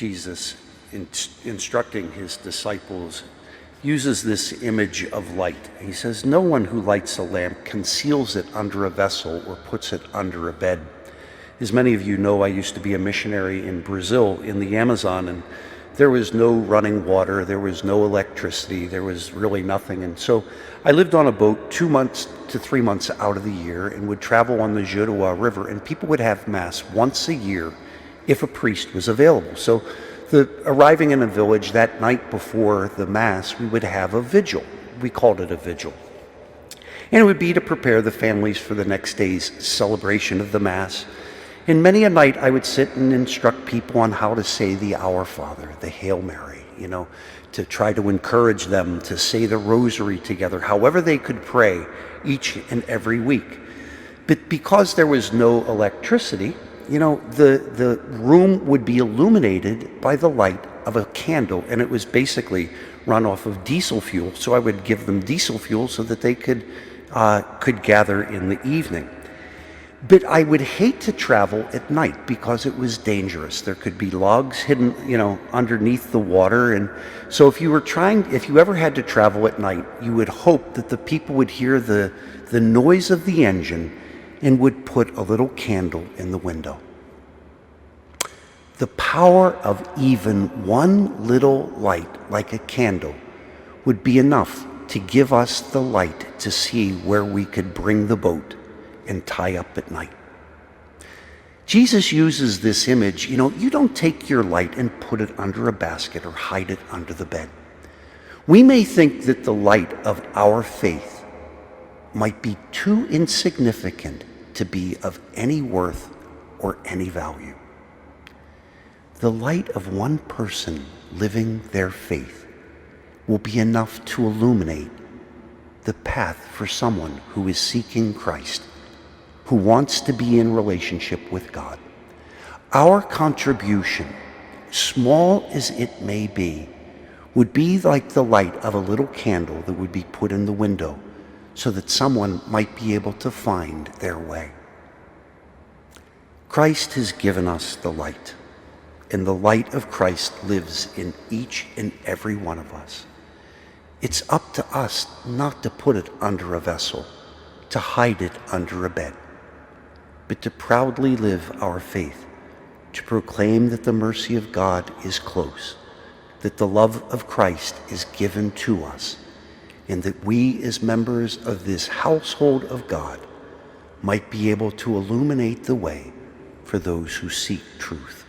Jesus, instructing his disciples, uses this image of light. He says, "No one who lights a lamp conceals it under a vessel or puts it under a bed." As many of you know, I used to be a missionary in Brazil in the Amazon, and there was no running water, there was no electricity, there was really nothing. And so I lived on a boat 2 months to 3 months out of the year and would travel on the Juruá River, and people would have Mass once a year if a priest was available. So arriving in a village that night before the Mass, we would have a vigil. We called it a vigil. And it would be to prepare the families for the next day's celebration of the Mass. And many a night I would sit and instruct people on how to say the Our Father, the Hail Mary, to try to encourage them to say the Rosary together, however they could pray each and every week. But because there was no electricity, the room would be illuminated by the light of a candle, and it was basically run off of diesel fuel. So I would give them diesel fuel so that they could gather in the evening. But I would hate to travel at night because it was dangerous. There could be logs hidden, underneath the water. And so if you ever had to travel at night, you would hope that the people would hear the noise of the engine and would put a little candle in the window. The power of even one little light, like a candle, would be enough to give us the light to see where we could bring the boat and tie up at night. Jesus uses this image. You don't take your light and put it under a basket or hide it under the bed. We may think that the light of our faith might be too insignificant to be of any worth or any value. The light of one person living their faith will be enough to illuminate the path for someone who is seeking Christ, who wants to be in relationship with God. Our contribution, small as it may be, would be like the light of a little candle that would be put in the window so that someone might be able to find their way. Christ has given us the light, and the light of Christ lives in each and every one of us. It's up to us not to put it under a vessel, to hide it under a bed, but to proudly live our faith, to proclaim that the mercy of God is close, that the love of Christ is given to us, and that we as members of this household of God might be able to illuminate the way for those who seek truth.